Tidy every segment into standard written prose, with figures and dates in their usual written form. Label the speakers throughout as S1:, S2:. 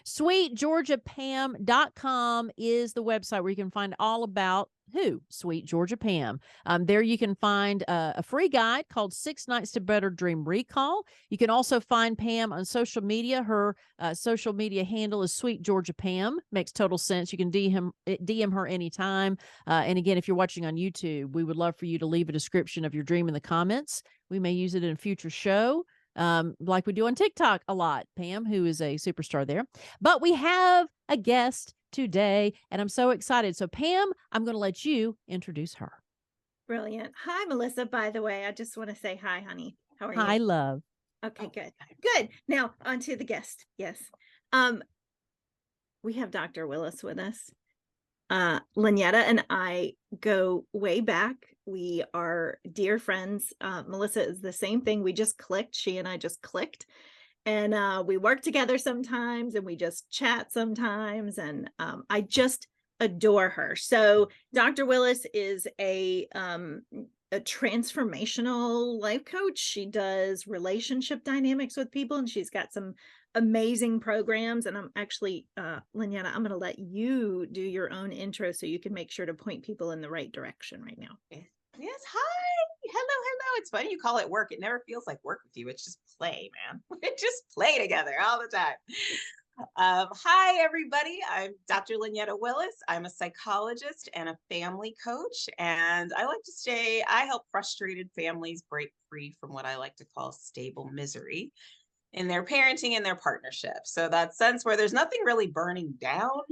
S1: SweetGeorgiaPam.com is the website where you can find all about who? Sweet Georgia Pam. There you can find a free guide called 6 Nights to Better Dream Recall. You can also find Pam on social media. Her social media handle is Sweet Georgia Pam. Makes total sense. You can DM her anytime. And again, if you're watching on YouTube, we would love for you to leave a description of your dream in the comments. We may use it in a future show. Like we do on TikTok a lot, Pam, who is a superstar there. But we have a guest today, and I'm so excited. So, Pam, I'm going to let you introduce her.
S2: Brilliant. Hi, Melissa, by the way. I just want to say hi, honey. How are you?
S1: Hi, love.
S2: Okay, good. Good. Now, on to the guest. Yes. We have Dr. Willis with us. Lynetta and I go way back. We are dear friends. Melissa is the same thing. We just clicked. She and I just clicked. And we work together sometimes and we just chat sometimes. And I just adore her. So Dr. Willis is a transformational life coach. She does relationship dynamics with people, and she's got some amazing programs. And I'm actually, Lynetta, I'm going to let you do your own intro so you can make sure to point people in the right direction right now.
S3: Yes. Hi. Hello. It's funny you call it work. It never feels like work with you. It's just play, man. We just play together all the time. Hi, everybody. I'm Dr. Lynetta Willis. I'm a psychologist and a family coach. And I like to say I help frustrated families break free from what I like to call stable misery in their parenting and their partnership. So that sense where there's nothing really burning down,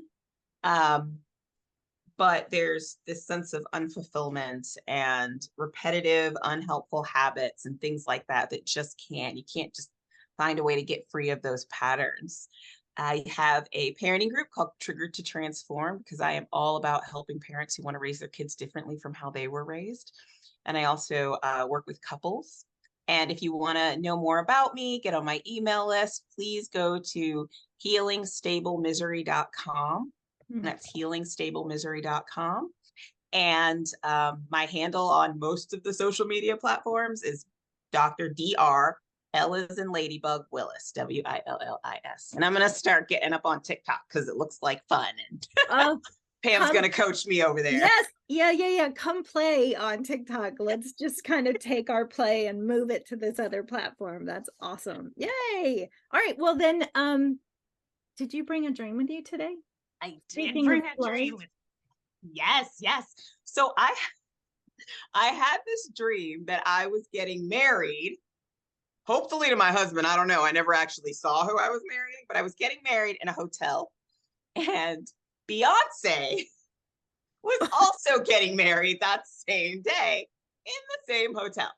S3: but there's this sense of unfulfillment and repetitive, unhelpful habits and things like that you can't just find a way to get free of those patterns. I have a parenting group called Triggered to Transform because I am all about helping parents who want to raise their kids differently from how they were raised. And I also work with couples. And if you want to know more about me, get on my email list, please go to healingstablemissouri.com. That's healingstablemissouri.com. And my handle on most of the social media platforms is Dr. Dr. L as in Ladybug Willis, Willis. And I'm going to start getting up on TikTok because it looks like fun. And Pam's going to coach me over there.
S2: Yes. Yeah. Come play on TikTok. Let's just kind of take our play and move it to this other platform. That's awesome. Yay. All right. Well, then, did you bring a dream with you today?
S3: I did bring a dream. Yes. So I had this dream that I was getting married, hopefully to my husband. I don't know. I never actually saw who I was marrying, but I was getting married in a hotel. And Beyonce was also getting married that same day in the same hotel.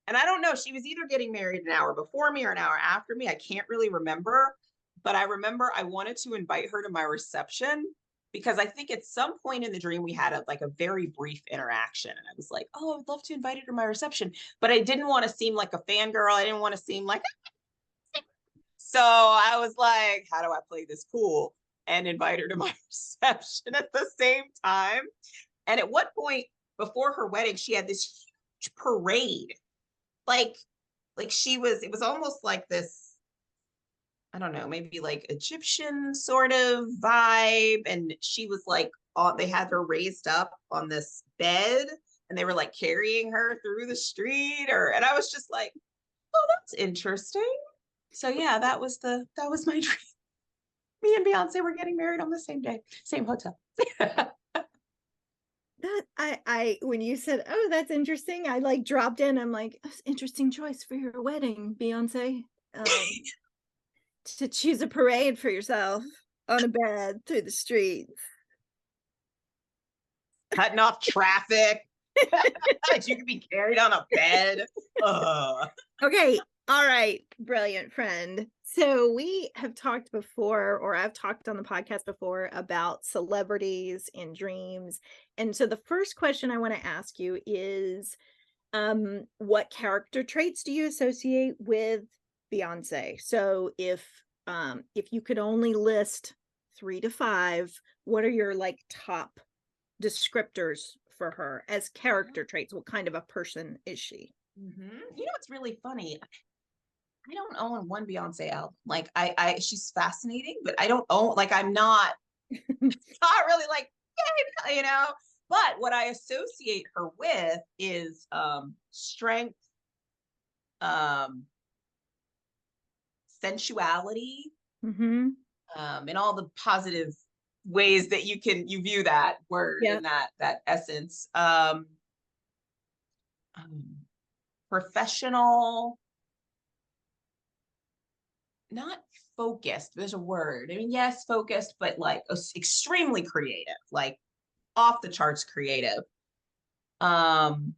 S3: And I don't know, she was either getting married an hour before me or an hour after me. I can't really remember. But I remember I wanted to invite her to my reception because I think at some point in the dream we had a very brief interaction. And I was like, oh, I would love to invite her to my reception. But I didn't want to seem like a fangirl. I didn't want to seem like... So I was like, how do I play this cool and invite her to my reception at the same time? And at what point before her wedding, she had this huge parade. It was almost like this, I don't know, maybe like Egyptian sort of vibe. And she was like, they had her raised up on this bed and they were like carrying her through the street and I was just like, oh, that's interesting. So yeah, that was my dream. Me and Beyonce were getting married on the same day, same hotel.
S2: When you said, oh, that's interesting, I dropped in. I'm like, interesting choice for your wedding, Beyonce. To choose a parade for yourself on a bed through the streets.
S3: Cutting off traffic. You could be carried on a bed.
S2: Okay. All right. Brilliant, friend. So we have talked before, or I've talked on the podcast before about celebrities and dreams. And so the first question I want to ask you is, what character traits do you associate with Beyonce? So if you could only list 3 to 5, what are your top descriptors for her as character traits? What kind of a person is she?
S3: You know, it's really funny. I don't own one Beyonce album. Like she's fascinating, but I don't own, like, I'm not, not really like, you know, but what I associate her with is strength, sensuality, and all the positive ways that you view that word and that essence. Professional, not focused, there's a word, I mean, yes, focused, but like extremely creative, like off the charts creative, and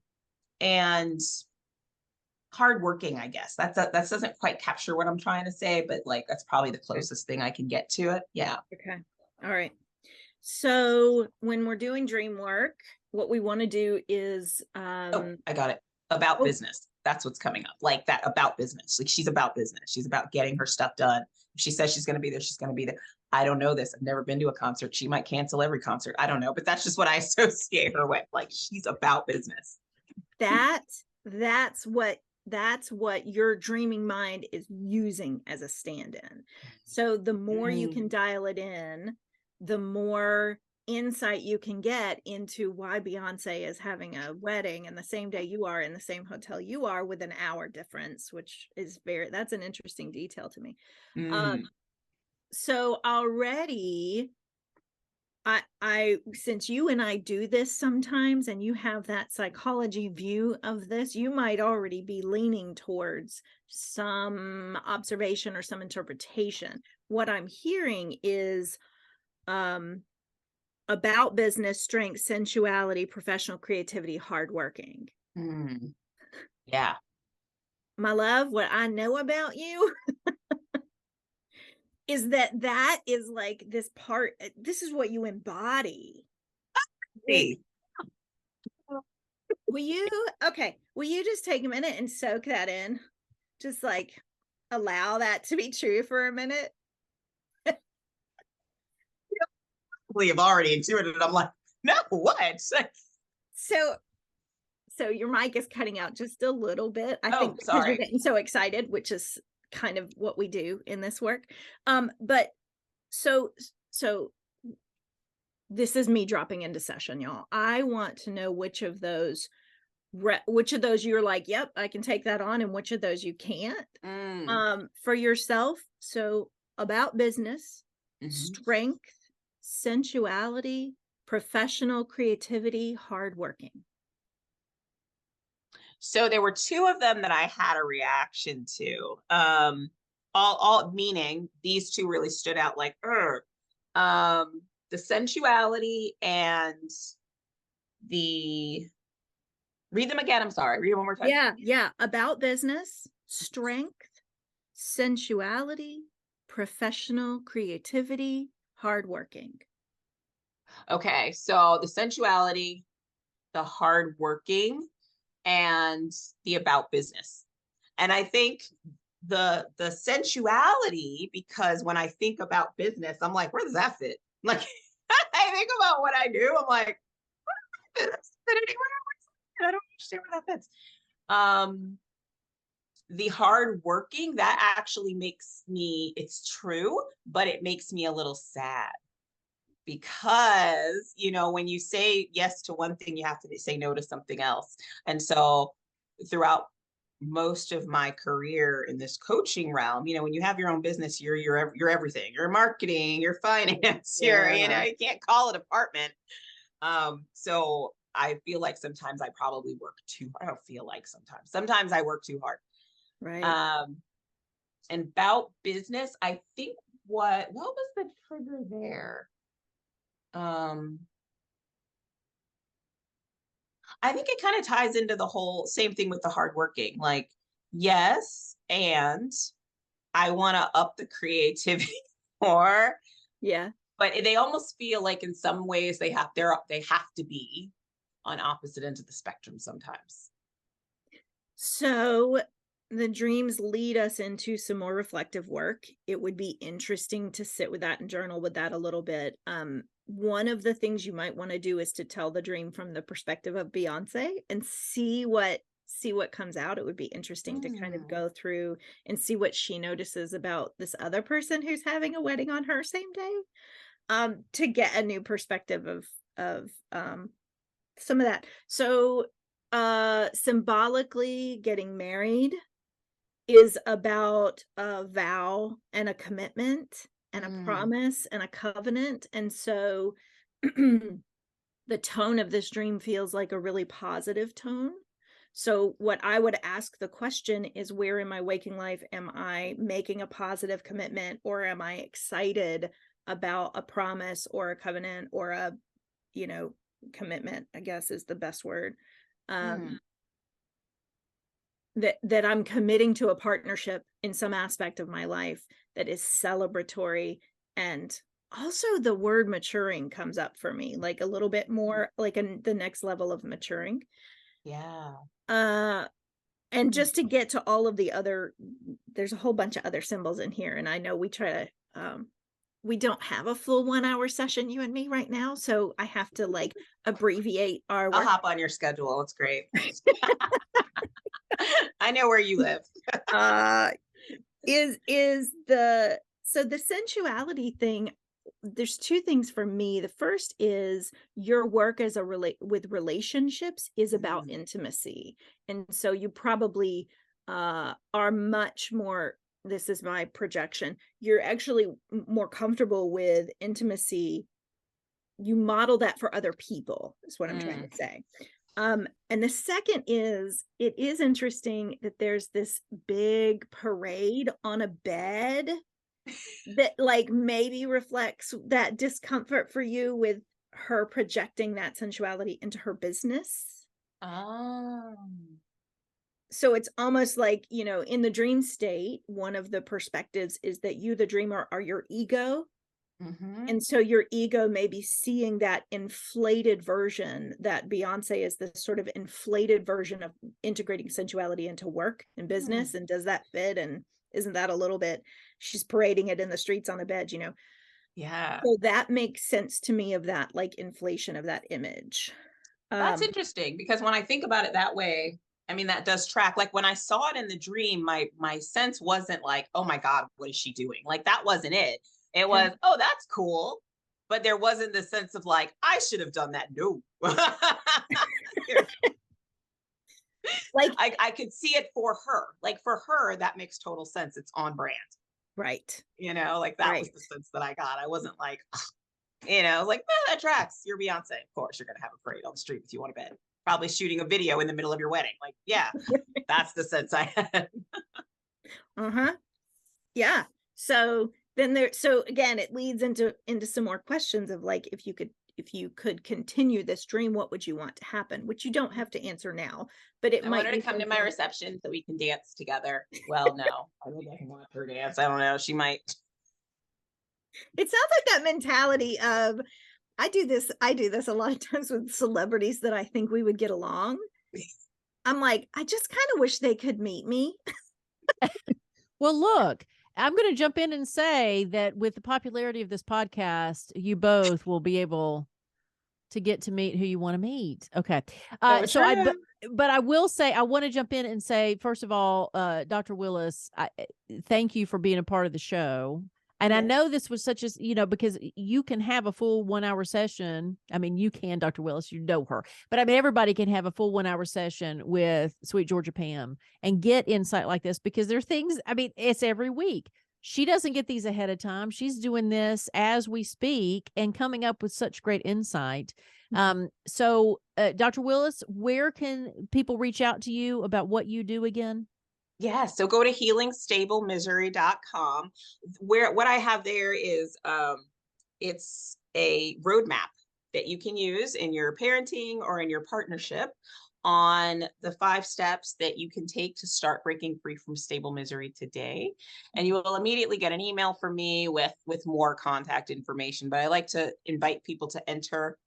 S3: hardworking, I guess. That doesn't quite capture what I'm trying to say, but like that's probably the closest thing I can get to it. Yeah.
S2: Okay. All right. So when we're doing dream work, what we want to do is
S3: oh, I got it. About business. That's what's coming up. Like that, about business. Like she's about business. She's about getting her stuff done. If she says she's going to be there, she's going to be there. I don't know this. I've never been to a concert. She might cancel every concert. I don't know, but that's just what I associate her with. Like she's about business.
S2: That's what your dreaming mind is using as a stand-in. So the more you can dial it in, the more insight you can get into why Beyonce is having a wedding in the same day you are, in the same hotel you are, with an hour difference, which is that's an interesting detail to me. So already I since you and I do this sometimes, and you have that psychology view of this, you might already be leaning towards some observation or some interpretation. What I'm hearing is about business, strength, sensuality, professional creativity, hardworking.
S3: Yeah.
S2: My love, what I know about you is that is like this part, this is what you embody.
S3: Hey.
S2: Will you just take a minute and soak that in? Just like allow that to be true for a minute.
S3: Have already intuited it. I'm like, no, what?
S2: So your mic is cutting out just a little bit. I think because
S3: sorry.
S2: you're getting so excited, which is kind of what we do in this work. But so this is me dropping into session, y'all. I want to know which of those you're like, yep, I can take that on, and which of those you can't. For yourself. So about business, strength, sensuality, professional creativity, hardworking.
S3: So there were two of them that I had a reaction to. All meaning these two really stood out, like the sensuality and the, read them again. I'm sorry. Read them one more time.
S2: Yeah. About business, strength, sensuality, professional creativity, hardworking.
S3: Okay. So the sensuality, the hardworking, and the about business. And I think the sensuality, because when I think about business, I'm like, where does that fit? Like, I think about what I do, I'm like, where does that fit anywhere? I don't understand where that fits. The hardworking, that actually makes me, it's true, but it makes me a little sad. Because, you know, when you say yes to one thing, you have to say no to something else. And so throughout most of my career in this coaching realm, you know, when you have your own business, you're everything. You're marketing, you're finance, you're, you know, you can't call a department. So I feel like sometimes I probably work too hard. I don't feel like sometimes I work too hard.
S2: Right.
S3: And about business, I think what was the trigger there? I think it kind of ties into the whole same thing with the hardworking, like, yes, and I want to up the creativity more.
S2: Yeah.
S3: But they almost feel like in some ways they have to be on opposite ends of the spectrum sometimes.
S2: So the dreams lead us into some more reflective work. It would be interesting to sit with that and journal with that a little bit. One of the things you might want to do is to tell the dream from the perspective of Beyonce and see what see what comes out. It would be interesting to kind of go through and see what she notices about this other person who's having a wedding on her same day, to get a new perspective of some of that. So symbolically, getting married is about a vow and a commitment and a promise and a covenant. And so the tone of this dream feels like a really positive tone. So what I would ask the question is, where in my waking life am I making a positive commitment, or am I excited about a promise or a covenant or a, commitment, I guess is the best word. That I'm committing to a partnership in some aspect of my life that is celebratory. And also the word maturing comes up for me, like a little bit more like the next level of maturing.
S3: Yeah.
S2: And just to get to all of the other, there's a whole bunch of other symbols in here. And I know we try to, we don't have a full 1 hour session, you and me right now. So I have to like abbreviate our
S3: I'll
S2: work.
S3: hop on your schedule. It's great. I know where you live.
S2: So the sensuality thing, there's two things for me. The first is your work as with relationships is about intimacy. And so you probably are much more, this is my projection, you're actually more comfortable with intimacy. You model that for other people, is what I'm trying to say. And the second is, it is interesting that there's this big parade on a bed that like maybe reflects that discomfort for you with her projecting that sensuality into her business. So it's almost like, in the dream state, one of the perspectives is that you, the dreamer, are your ego. And so your ego may be seeing that inflated version, that Beyonce is this sort of inflated version of integrating sensuality into work and business. And does that fit? And isn't that a little bit, she's parading it in the streets on a bed,
S3: Yeah.
S2: So that makes sense to me, of that like inflation of that image.
S3: That's interesting, because when I think about it that way, I mean, that does track. Like when I saw it in the dream, my sense wasn't like, oh my God, what is she doing? Like that wasn't it. It was, oh, that's cool. But there wasn't the sense of like, I should have done that. No. Like I could see it for her. Like for her, that makes total sense. It's on brand.
S2: Right.
S3: Like that was the sense that I got. I wasn't like, like, that tracks. You're Beyonce. Of course, you're going to have a parade on the street with you on a bed. Probably shooting a video in the middle of your wedding. Like, yeah, that's the sense I had.
S2: Yeah. So then so again, it leads into some more questions of like, if you could continue this dream, what would you want to happen? Which you don't have to answer now, but I
S3: want her to come to my reception so we can dance together. Well, no, I think I can watch her dance. I don't know. She might.
S2: It sounds like that mentality of, I do this a lot of times with celebrities that I think we would get along. I'm like, I just kind of wish they could meet me.
S1: Well, look, I'm going to jump in and say that with the popularity of this podcast, you both will be able to get to meet who you want to meet. Okay. But I will say, I want to jump in and say, first of all, Dr. Willis, thank you for being a part of the show. And I know this was such as, because you can have a full 1 hour session. I mean, you can, Dr. Willis, you know her, but I mean, everybody can have a full 1 hour session with Sweet Georgia Pam and get insight like this, because there are things, I mean, it's every week. She doesn't get these ahead of time. She's doing this as we speak and coming up with such great insight. So Dr. Willis, where can people reach out to you about what you do again?
S3: Yeah, so go to healingstablemystery.com, where what I have there is it's a roadmap that you can use in your parenting or in your partnership on the 5 steps that you can take to start breaking free from stable misery today. And you will immediately get an email from me with more contact information. But I like to invite people to enter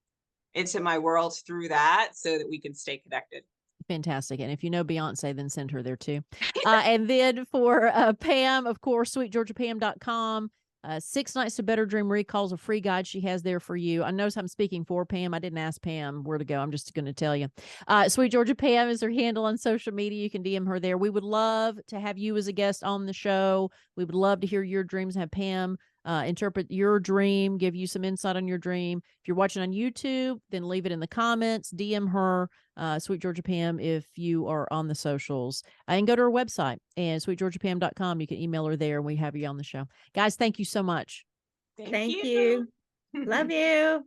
S3: into my world through that so that we can stay connected.
S1: Fantastic. And if you know Beyonce, then send her there too. And then for Pam, of course, sweetgeorgiapam.com. 6 Nights to Better Dream Recall is a free guide she has there for you. I know I'm speaking for Pam. I didn't ask Pam where to go. I'm just going to tell you. Sweet Georgia Pam is her handle on social media. You can DM her there. We would love to have you as a guest on the show. We would love to hear your dreams, have Pam interpret your dream, give you some insight on your dream. If you're watching on YouTube, then leave it in the comments, DM her, Sweet Georgia Pam, if you are on the socials, and go to her website and sweetgeorgiapam.com. You can email her there and we have you on the show. Guys, thank you so much.
S2: Thank you. Love you.